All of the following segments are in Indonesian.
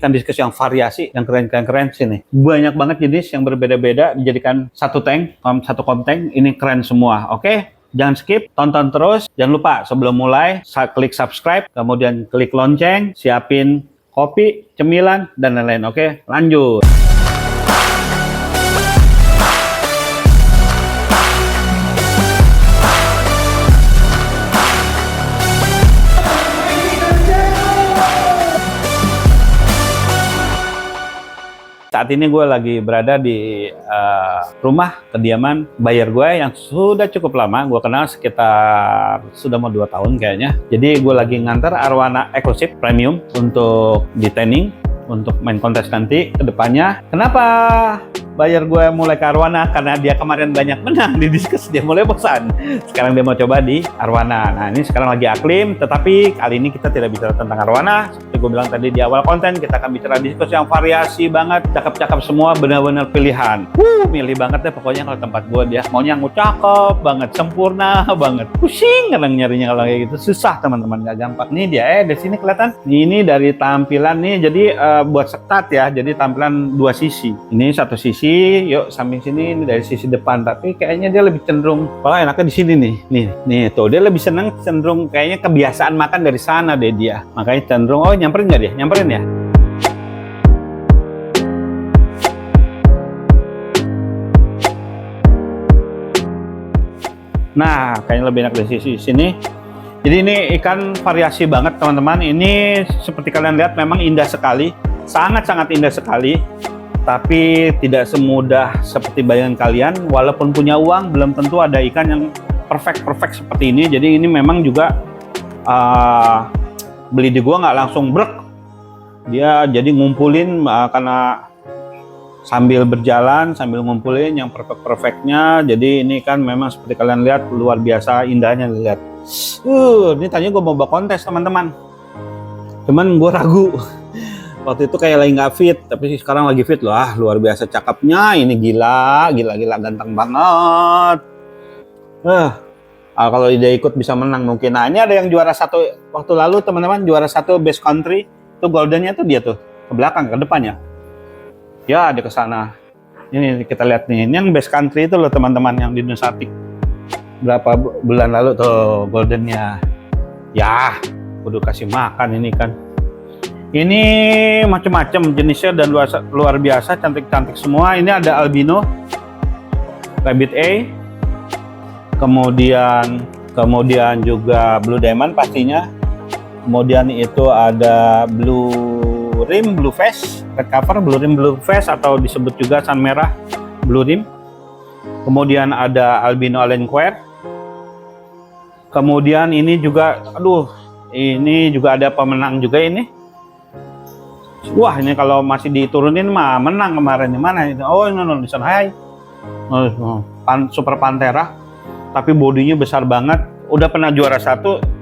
Ikan diskus yang variasi, yang keren sini. Banyak banget jenis yang berbeda-beda dijadikan satu konten. Ini keren semua. Oke, jangan skip, tonton terus. Jangan lupa sebelum mulai, klik subscribe, kemudian klik lonceng, siapin kopi, cemilan, dan lain-lain. Oke, lanjut. Saat ini gue lagi berada di rumah kediaman buyer gue yang sudah cukup lama. Gue kenal sekitar sudah mau 2 tahun kayaknya. Jadi gue lagi nganter Arowana Exclusive Premium untuk di training, untuk main kontes nanti ke depannya. Kenapa buyer gue mulai ke Arowana? Karena dia kemarin banyak menang di diskus, dia mulai bosan. Sekarang dia mau coba di Arowana. Nah, ini sekarang lagi aklim, tetapi kali ini kita tidak bicara tentang Arowana. Seperti gue bilang tadi di awal konten, kita akan bicara diskus yang variasi banget, cakep-cakep semua, benar-benar pilihan. Milih banget deh pokoknya kalau tempat gue, dia maunya yang cakep banget, sempurna banget. Pusing kadang nyarinya kalau kayak gitu, susah teman-teman, gak gampang. Nih dia, di sini kelihatan. Ini dari tampilan nih, jadi buat sekat ya, jadi tampilan 2 sisi. Ini satu sisi, yuk samping sini, ini dari sisi depan. Tapi kayaknya dia lebih cenderung, malah enaknya di sini nih. Nih tuh, dia lebih seneng cenderung kayaknya kebiasaan makan dari sana deh dia. Makanya cenderung, oh nyamperin nggak dia? Nyamperin ya? Nah, kayaknya lebih enak dari sisi sini. Jadi ini ikan variasi banget teman-teman. Ini seperti kalian lihat memang indah sekali, sangat-sangat indah sekali. Tapi tidak semudah seperti bayangan kalian. Walaupun punya uang, belum tentu ada ikan yang perfect seperti ini. Jadi ini memang juga beli di gua nggak langsung brek. Dia jadi ngumpulin karena sambil berjalan, sambil ngumpulin yang perfectnya. Jadi ini kan memang seperti kalian lihat luar biasa indahnya, lihat. Ini tadinya gue mau bawa kontes teman-teman, cuman gue ragu. Waktu itu kayak lagi nggak fit, tapi sekarang lagi fit loh. Luar biasa cakepnya, ini gila ganteng banget. Kalau dia ikut bisa menang mungkin. Nah, ini ada yang juara 1 waktu lalu teman-teman, juara 1 best country. Tuh goldennya tuh dia tuh ke belakang, ke depannya. Ya, dia ke sana. Ini kita lihat nih, ini yang best country itu loh teman-teman, yang di Nusatik. Berapa bulan lalu tuh goldennya. Ya, kudu kasih makan ini kan. Ini macam-macam jenisnya dan luar biasa, cantik-cantik semua. Ini ada albino, rabbit A, kemudian juga blue diamond pastinya. Kemudian itu ada blue rim, blue face, red cover, blue rim, blue face, atau disebut juga sun merah, blue rim. Kemudian ada albino alenquer. Kemudian ini juga, ini juga ada pemenang juga ini. Wah, ini kalau masih diturunin mah menang kemarin. Di mana itu? Oh, ini di Shanghai. Super Panthera. Tapi bodinya besar banget. Udah pernah juara 1.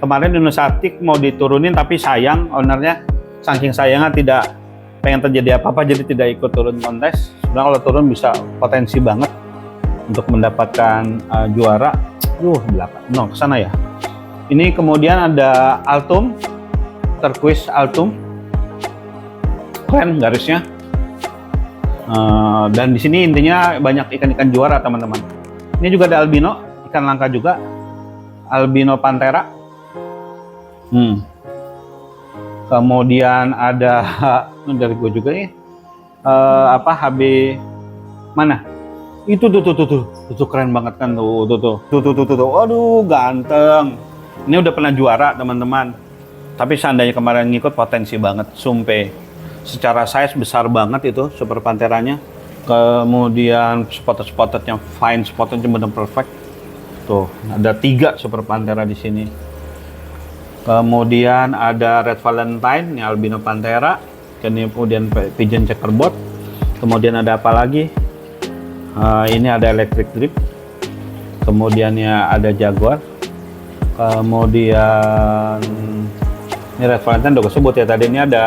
Kemarin di Nusatik mau diturunin, tapi sayang ownernya, saking sayangnya tidak pengen terjadi apa-apa, jadi tidak ikut turun kontes. Sebenarnya kalau turun bisa potensi banget untuk mendapatkan juara. Belakang. No, ke sana ya. Ini kemudian ada Altum, turquoise Altum. Keren garisnya. Dan di sini intinya banyak ikan-ikan juara, teman-teman. Ini juga ada albino, ikan langka juga. Albino Panthera. Kemudian ada dari gue juga nih. HB mana? Itu tuh keren banget kan tuh. Aduh, ganteng. Ini udah pernah juara, teman-teman. Tapi seandainya kemarin ngikut, potensi banget, sumpah. Secara size besar banget itu Super Pantheranya. Kemudian spotted-spottednya fine, spotednya benar perfect. Tuh, ada 3 Super Panthera di sini. Kemudian ada Red Valentine, ini albino Panthera. Kemudian pigeon checkerboard. Kemudian ada apa lagi? Ini ada electric drip. Kemudian ya ada jaguar. Kemudian ini Red Valentine udah gue sebut ya tadi. Ini ada,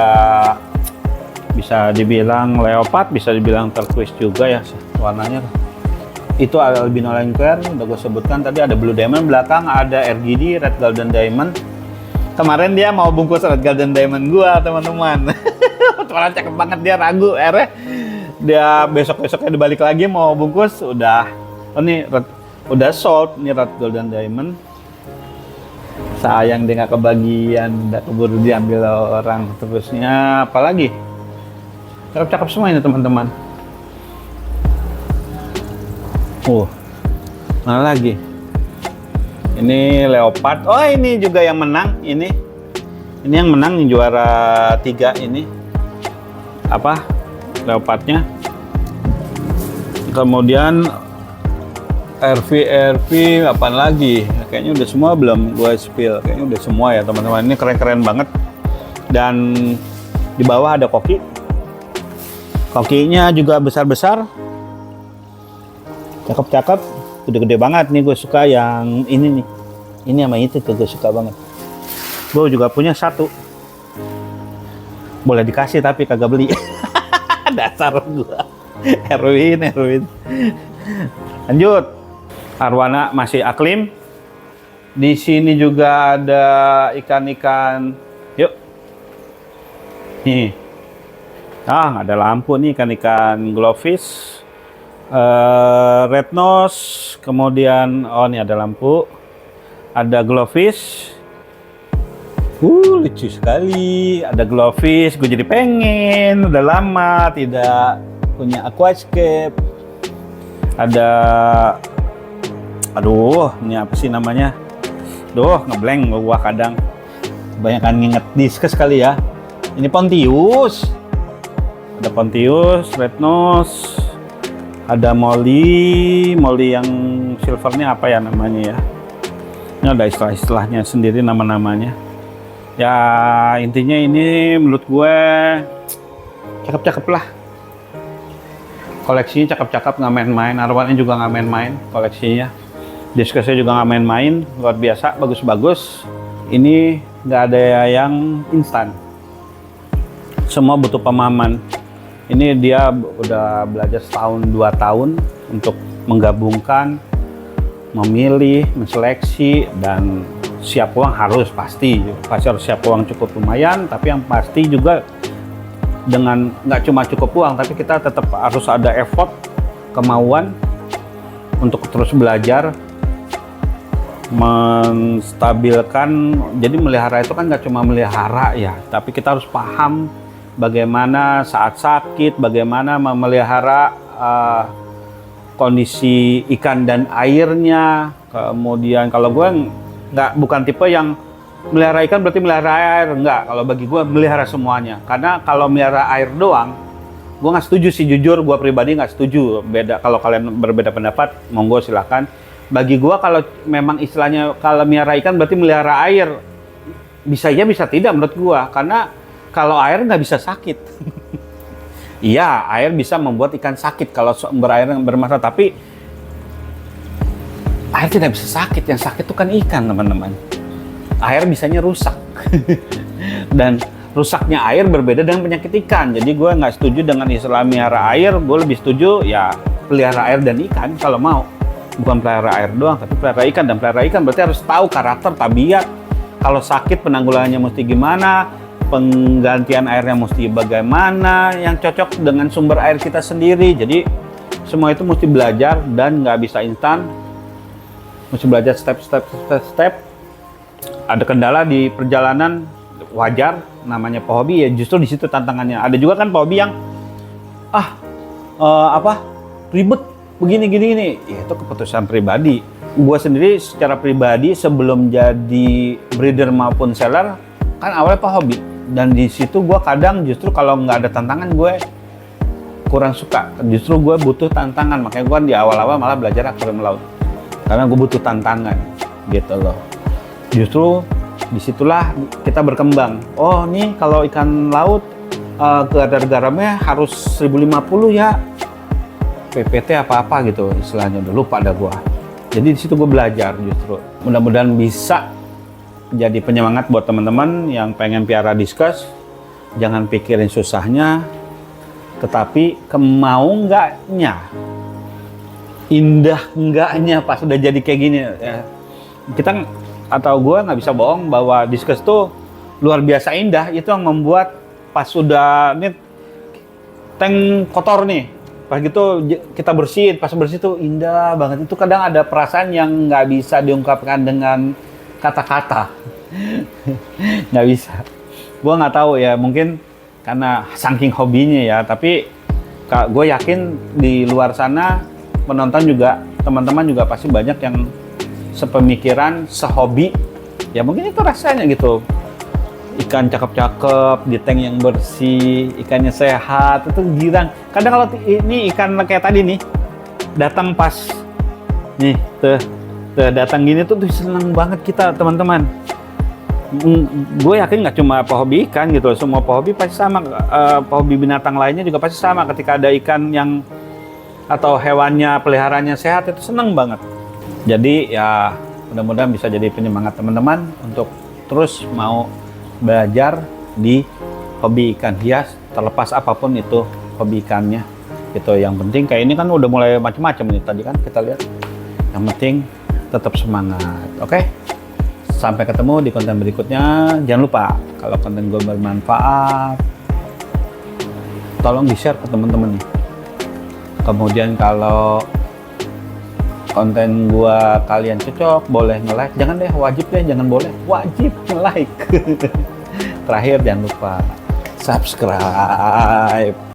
bisa dibilang leopard, bisa dibilang turquoise juga ya warnanya. Itu albino alenquer udah gue sebutkan tadi. Ada blue diamond belakang, ada RGD, red golden diamond. Kemarin dia mau bungkus red golden diamond gua, teman-teman. Malah cakep banget, dia ragu. Akhirnya dia besoknya dibalik lagi mau bungkus, udah, oh nih udah sold nih red golden diamond. Sayang dia nggak kebagian, udah keburu diambil orang. Terusnya apalagi? Cakep-cakep semua ini teman-teman. Mana lagi? Ini leopard. Oh, ini juga yang menang ini. Ini yang menang, yang juara 3 ini. Apa? Leopardnya. Kemudian RV apaan lagi? Kayaknya udah semua belum gue spill. Kayaknya udah semua ya teman-teman. Ini keren-keren banget. Dan di bawah ada koki. Kokinya juga besar-besar. Cakep-cakep. Gede-gede banget nih, gue suka yang ini nih. Ini sama itu tuh gue suka banget. Gue juga punya satu. Boleh dikasih tapi kagak beli. Dasar gue. Heroin. Lanjut. Arwana masih aklim. Di sini juga ada ikan-ikan. Yuk. Nih. Nggak ada lampu nih, ikan-ikan glowfish. Red nose. Kemudian, oh ini ada lampu. Ada glowfish. Lucu sekali. Ada glowfish. Gue jadi pengen. Udah lama tidak punya aquascape. Ada, aduh, ini apa sih namanya? Ngeblank gua kadang. Kebanyakan nginget diskus kali ya. Ini Pontius. Ada Pontius, red nose. Ada molly yang silvernya apa ya namanya ya? Ini ada istilah-istilahnya sendiri, nama-namanya. Ya intinya ini menurut gue cakep-cakep lah. Koleksinya cakep-cakep, nggak main-main. Arwannya juga nggak main-main koleksinya. Diskusnya juga nggak main-main, luar biasa, bagus-bagus. Ini nggak ada yang instan. Semua butuh pemahaman. Ini dia udah belajar setahun 2 tahun untuk menggabungkan, memilih, menseleksi, dan siap uang pasti harus siap uang cukup lumayan, tapi yang pasti juga dengan nggak cuma cukup uang, tapi kita tetap harus ada effort, kemauan untuk terus belajar, menstabilkan. Jadi melihara itu kan nggak cuma melihara ya, tapi kita harus paham bagaimana saat sakit, bagaimana memelihara kondisi ikan dan airnya. Kemudian kalau gue bukan tipe yang melihara ikan berarti melihara air, enggak. Kalau bagi gue melihara semuanya, karena kalau melihara air doang gue nggak setuju sih, jujur gue pribadi nggak setuju. Beda, kalau kalian berbeda pendapat monggo silahkan. Bagi gue kalau memang istilahnya kalau melihara ikan berarti melihara air, bisa ya bisa tidak menurut gue, karena kalau air nggak bisa sakit. Iya, air bisa membuat ikan sakit kalau sumber air yang bermasalah, tapi air tidak bisa sakit. Yang sakit itu kan ikan, teman-teman. Air bisanya rusak. Dan rusaknya air berbeda dengan penyakit ikan. Jadi gue nggak setuju dengan istilah melihara air. Gue lebih setuju ya pelihara air dan ikan kalau mau. Bukan pelihara air doang, tapi pelihara ikan. Dan pelihara ikan berarti harus tahu karakter, tabiat. Kalau sakit penanggulangannya mesti gimana, penggantian airnya mesti bagaimana, yang cocok dengan sumber air kita sendiri. Jadi semua itu mesti belajar dan nggak bisa instan. Mesti belajar step. Ada kendala di perjalanan, wajar, namanya pehobi ya, justru di situ tantangannya. Ada juga kan pehobi yang ribet begini ya, itu keputusan pribadi. Gua sendiri secara pribadi sebelum jadi breeder maupun seller kan awalnya pehobi, dan di situ gua kadang justru kalau nggak ada tantangan gue kurang suka. Justru gue butuh tantangan, makanya gue di awal-awal malah belajar akuarium laut karena gue butuh tantangan gitu loh. Justru disitulah kita berkembang. Oh nih kalau ikan laut kadar garamnya harus 1050 ya, PPT apa-apa gitu istilahnya, udah lupa ada gua. Jadi di situ gue belajar justru. Mudah-mudahan bisa jadi penyemangat buat teman-teman yang pengen piara diskus. Jangan pikirin susahnya, tetapi kemau enggaknya, indah enggaknya pas udah jadi kayak gini ya. Kita atau gue nggak bisa bohong bahwa diskus tuh luar biasa indah. Itu yang membuat pas sudah ini tank kotor nih, pas gitu kita bersihin, pas bersih tuh indah banget. Itu kadang ada perasaan yang nggak bisa diungkapkan dengan kata-kata. Nggak bisa. Gua nggak tahu ya, mungkin karena saking hobinya ya, tapi gue yakin di luar sana penonton juga, teman-teman juga pasti banyak yang sepemikiran, sehobi. Ya mungkin itu rasanya gitu. Ikan cakep-cakep di tank yang bersih, ikannya sehat, itu girang. Kadang kalau ini ikan kayak tadi nih, datang pas nih, tuh datang gini tuh seneng banget kita teman-teman. Gue yakin nggak cuma pehobi ikan gitu, semua pehobi pasti sama, pehobi binatang lainnya juga pasti sama. Ketika ada ikan yang atau hewannya, peliharaannya sehat, itu seneng banget. Jadi ya mudah-mudahan bisa jadi penyemangat teman-teman untuk terus mau belajar di hobi ikan hias, terlepas apapun itu hobi ikannya. Gitu. Yang penting kayak ini kan udah mulai macam-macam nih tadi kan kita lihat. Yang penting tetap semangat, oke? Sampai ketemu di konten berikutnya. Jangan lupa kalau konten gue bermanfaat, tolong di-share ke teman-teman nih. Kemudian kalau konten gue kalian cocok, boleh nge-like. Jangan deh, wajib deh, jangan boleh. Wajib nge-like. Terakhir jangan lupa subscribe.